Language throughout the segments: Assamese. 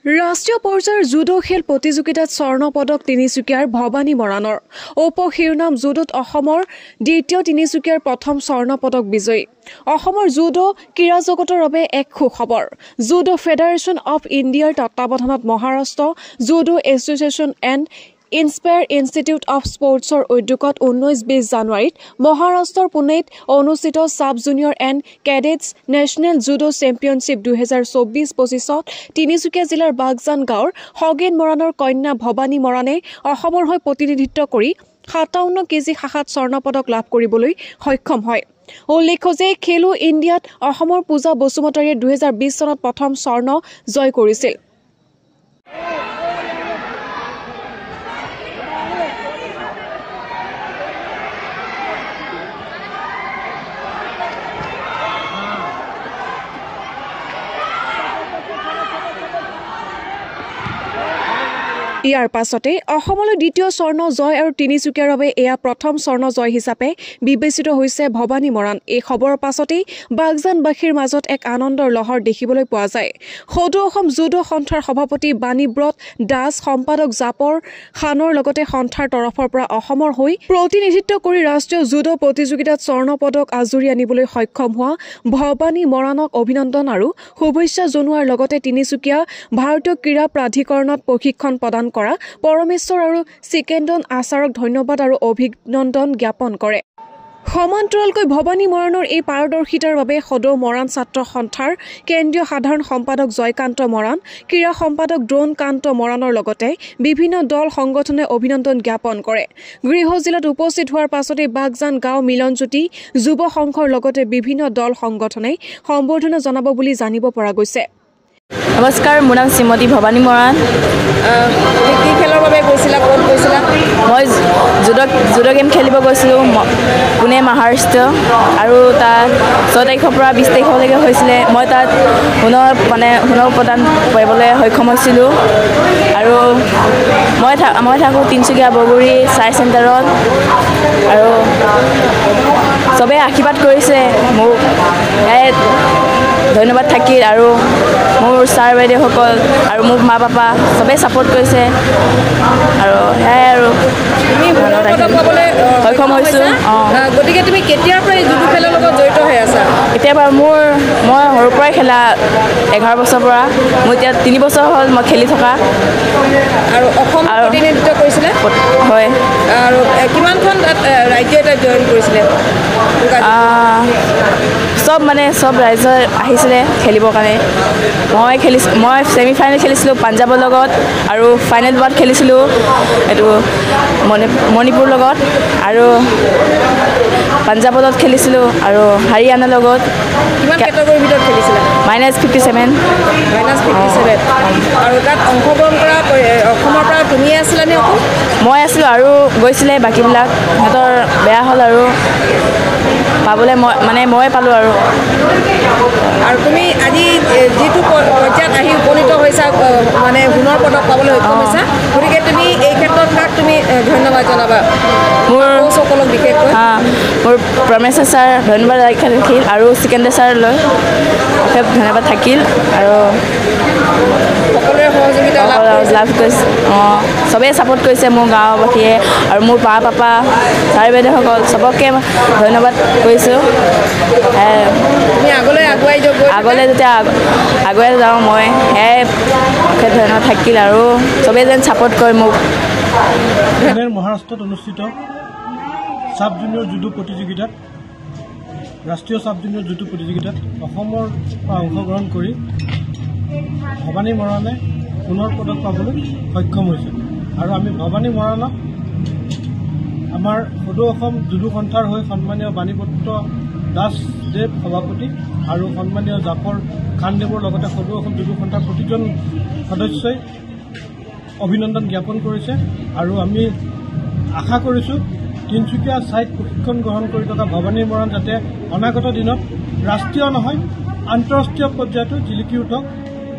ৰাষ্ট্ৰীয় পৰ্যায়ৰ জুডো খেল প্ৰতিযোগিতাত স্বৰ্ণ পদক তিনিচুকীয়াৰ ভৱানী মৰাণৰ উপশিৰোনাম জুডোত অসমৰ দ্বিতীয় তিনিচুকীয়াৰ প্ৰথম স্বৰ্ণ পদক বিজয়ী অসমৰ জুডো ক্ৰীড়া জগতৰ বাবে এক সুখবৰ জুডো ফেডাৰেশ্যন অফ ইণ্ডিয়াৰ তত্বাৱধানত Maharashtra judo association and inspire institute of স্পৰ্টছৰ উদ্যোগত 19-20 জানুৱাৰীত মহাৰাষ্ট্ৰৰ পুনেত অনুষ্ঠিত sub junior and cadets national judo championship 2024-25ত তিনিচুকীয়া জিলাৰ বাগজান গাঁৱৰ খগেন মৰাণৰ কন্যা ভৱানী মৰাণে অসমৰ হৈ প্ৰতিনিধিত্ব কৰি 57 কেজি শাখাত স্বৰ্ণ পদক লাভ কৰিবলৈ সক্ষম হয়। উল্লেখ্য যে খেলো ইণ্ডিয়াত অসমৰ পূজা বসুমতাৰীয়ে 2020 চনত প্ৰথম স্বৰ্ণ জয় কৰিছিল। ইয়াৰ পাছতে অসমলৈ দ্বিতীয় স্বৰ্ণ জয় আৰু তিনিচুকীয়াৰ বাবে এয়া প্ৰথম স্বৰ্ণ জয় হিচাপে বিবেচিত হৈছে ভৱানী মৰাণ। এই খবৰৰ পাছতেই বাগজানবাসীৰ মাজত এক আনন্দৰ লহৰ দেখিবলৈ পোৱা যায়। সদৌ অসম জুডো সন্থাৰ সভাপতি বাণীব্ৰত দাস, সম্পাদক জাপৰ খানৰ লগতে সন্থাৰ তৰফৰ পৰা অসমৰ হৈ প্ৰতিনিধিত্ব কৰি ৰাষ্ট্ৰীয় জুডো প্ৰতিযোগিতাত স্বৰ্ণ পদক আজুৰি আনিবলৈ সক্ষম হোৱা ভৱানী মৰাণক অভিনন্দন আৰু শুভেচ্ছা জনোৱাৰ লগতে তিনিচুকীয়া ভাৰতীয় ক্ৰীড়া প্ৰাধিকৰণত প্ৰশিক্ষণ প্ৰদান কৰা পৰমেশ্বৰ আৰু চিকেন্দন আচাৰক ধন্যবাদ আৰু অভিনন্দন জ্ঞাপন কৰে। সমান্তৰালকৈ ভৱানী মৰাণৰ এই পাৰদৰ্শিতাৰ বাবে সদৌ মৰাণ ছাত্ৰ সন্থাৰ কেন্দ্ৰীয় সাধাৰণ সম্পাদক জয়কান্ত মৰাণ, ক্ৰীড়া সম্পাদক দ্ৰোণকান্ত মৰাণৰ লগতে বিভিন্ন দল সংগঠনে অভিনন্দন জ্ঞাপন কৰে। গৃহ জিলাত উপস্থিত হোৱাৰ পাছতে বাগজান গাঁও মিলনজ্যোতি যুৱ সংঘৰ লগতে বিভিন্ন দল সংগঠনে সম্বৰ্ধনা জনাব বুলি জানিব পৰা গৈছে। নমস্কাৰ, মোৰ নাম শ্ৰীমতী ভৱানী মৰাণ। কি খেলৰ বাবে গৈছিলা, ক'ত গৈছিলা? মই জুডো গেম খেলিব গৈছিলোঁ পুনে মহাৰাষ্ট্ৰ আৰু তাত 6 তাৰিখৰ পৰা 20 তাৰিখলৈকে হৈছিলে। মই তাত সোণৰ প্ৰদান কৰিবলৈ সক্ষম হৈছিলোঁ আৰু মই থাকোঁ তিনিচুকীয়া বৰগুৰি চাই চেণ্টাৰত আৰু চবেই আশীৰ্বাদ কৰিছে মোক, ধন্যবাদ থাকিল আৰু মোৰ ছাৰ বাইদেউসকল আৰু মোক মা পাপা চবেই ছাপোৰ্ট কৰিছে আৰু সেয়াই আৰু তুমি পাবলৈ সক্ষম হৈছোঁ। গতিকে তুমি কেতিয়াৰ পৰা এই জুডো খেলৰ লগত জড়িত হৈ আছা? এতিয়াৰ পৰা মই সৰুৰ পৰাই খেলা 11 বছৰৰ পৰা, মোৰ এতিয়া 3 বছৰ হ'ল মই খেলি থকা। আৰু অসম প্ৰতিনিধিত্ব কৰিছিলে? হয়। আৰু কিমানখন ৰাজ্যই তাত জইন কৰিছিলে? চব ৰাইজ আহিছিলে খেলিবৰ কাৰণে। মই ছেমি ফাইনেল খেলিছিলোঁ পাঞ্জাৱৰ লগত আৰু ফাইনেল বাৰত খেলিছিলোঁ এইটো মণিপুৰৰ লগত আৰু পাঞ্জাৱৰ লগত খেলিছিলোঁ আৰু হাৰিয়ানাৰ লগত। কিমান কেটেগৰীৰ ভিতৰত খেলিছিলে? -57। -57। আৰু তাত অংশগ্ৰহণ কৰা অসমৰ পৰা তুমিয়ে আছিলানে অকল? মই আছিলোঁ আৰু গৈছিলে বাকীবিলাক, সিহঁতৰ বেয়া হ'ল আৰু পাবলৈ ময়ে পালোঁ আৰু তুমি আজি যিটো পৰ্যায়ত আহি উপনীত হৈছা, সোণৰ পদক পাবলৈ সক্ষম হৈছা, গতিকে তুমি এই ক্ষেত্ৰত কাক তুমি ধন্যবাদ জনাবা? মোৰ সকলক বিশেষকৈ মোৰ পৰমেশ্বৰ ছাৰ ধন্যবাদ থাকিল আৰু চিকেন্দৰ ছাৰলৈ ধন্যবাদ থাকিল আৰু সকলোৰে সহযোগিতা লাভ কৰিছে। চবেই ছাপোৰ্ট কৰিছে মোৰ গাঁওবাসীয়ে আৰু মোৰ মা পাপা ছাৰ বাইদেউসকল চবকে ধন্যবাদ কৰিছোঁ। তুমি আগলৈ যেতিয়া আগুৱাই যাওঁ মই সেয়াই ধন্যবাদ থাকিল আৰু চবেই যেন ছাপোৰ্ট কৰে মোক। মহাৰাষ্ট্ৰত অনুষ্ঠিত সাব জুনিয়ৰ জুডো প্ৰতিযোগিতাত ৰাষ্ট্ৰীয় সাব জুনিয়ৰ জুডো প্ৰতিযোগিতাত অসমৰ পৰা অংশগ্ৰহণ কৰি ভৱানী মৰাণে সোণৰ পদক পাবলৈ সক্ষম হৈছে আৰু আমি ভৱানী মৰাণক আমাৰ সদৌ অসম জুডো সন্থাৰ হৈ সন্মানীয় বাণীব্ৰত দাসদেৱ সভাপতি আৰু সন্মানীয় জাপৰ খানদেৱৰ লগতে সদৌ অসম জুডো সন্থাৰ প্ৰতিজন সদস্যই অভিনন্দন জ্ঞাপন কৰিছে আৰু আমি আশা কৰিছোঁ তিনিচুকীয়া ছাইট প্ৰশিক্ষণ গ্ৰহণ কৰি থকা ভৱানী মৰাণ যাতে অনাগত দিনত ৰাষ্ট্ৰীয় নহয় আন্তঃৰাষ্ট্ৰীয় পৰ্যায়তো জিলিকি উঠক,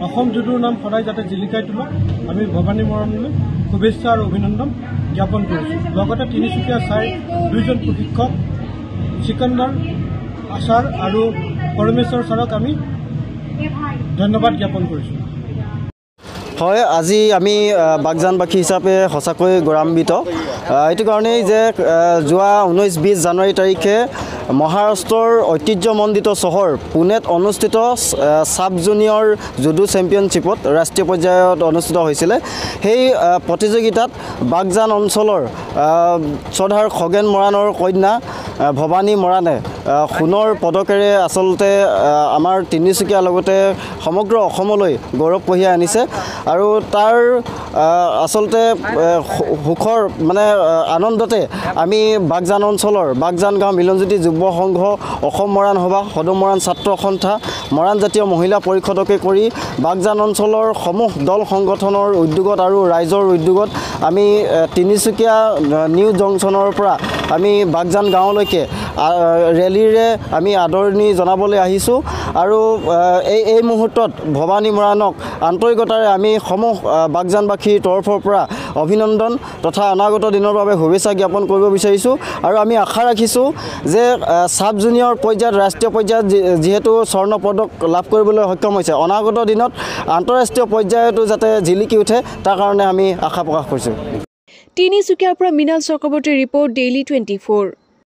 অসম জুডোৰ নাম সদায় যাতে জিলিকাই তোলক, আমি ভৱানী মৰাণলৈ শুভেচ্ছা আৰু অভিনন্দন জ্ঞাপন কৰিছোঁ। লগতে তিনিচুকীয়া ছাইট 2জন প্ৰশিক্ষক চিকেন্দৰ আচাৰ আৰু পৰমেশ্বৰ ছাৰক আমি ধন্যবাদ জ্ঞাপন কৰিছোঁ। হয়, আজি আমি বাগজানবাসী হিচাপে সঁচাকৈ গৌৰৱান্বিত। এইটো কাৰণেই যে যোৱা 19-20 জানুৱাৰী তাৰিখে মহাৰাষ্ট্ৰৰ ঐতিহ্যমণ্ডিত চহৰ পুনেত অনুষ্ঠিত সাব জুনিয়ৰ জুডো চেম্পিয়নশ্বিপত ৰাষ্ট্ৰীয় পৰ্যায়ত অনুষ্ঠিত হৈছিলে। সেই প্ৰতিযোগিতাত বাগজান অঞ্চলৰ শ্ৰদ্ধাৰ খগেন মৰাণৰ কন্যা ভৱানী মৰাণে সোণৰ পদকেৰে আচলতে আমাৰ তিনিচুকীয়াৰ লগতে সমগ্ৰ অসমলৈ গৌৰৱ কঢ়িয়াই আনিছে। আৰু তাৰ আচলতে সুখৰ মানে আনন্দতে আমি বাগজান অঞ্চলৰ বাগজান গাঁও মিলনজ্যোতি যুৱ সংঘ, অসম মৰাণ সভা, সদৌ মৰাণ ছাত্ৰ সন্থা, মৰাণ জাতীয় মহিলা পৰিষদকে কৰি বাগজান অঞ্চলৰ সমূহ দল সংগঠনৰ উদ্যোগত আৰু ৰাইজৰ উদ্যোগত আমি তিনিচুকীয়া নিউ জংচনৰ পৰা আমি বাগজান গাঁৱলৈকে ৰেলীৰে আমি আদৰণি জনাবলৈ আহিছোঁ। আৰু এই মুহূৰ্তত ভৱানী মৰাণক আন্তৰিকতাৰে আমি সমূহ বাগজানবাসীৰ তৰফৰ পৰা অভিনন্দন তথা অনাগত দিনৰ বাবে শুভেচ্ছা জ্ঞাপন কৰিব বিচাৰিছোঁ। আৰু আমি আশা ৰাখিছোঁ যে সাব জুনিয়ৰ পৰ্যায়ত ৰাষ্ট্ৰীয় পৰ্যায়ত যিহেতু স্বৰ্ণ পদক লাভ কৰিবলৈ সক্ষম হৈছে, অনাগত দিনত আন্তঃৰাষ্ট্ৰীয় পৰ্যায়তো যাতে জিলিকি উঠে তাৰ কাৰণে আমি আশা প্ৰকাশ কৰিছোঁ। তিনিচুকীয়াৰ পৰা মৃণাল চক্ৰৱৰ্তীৰ ৰিপৰ্ট, ডেইলি 24।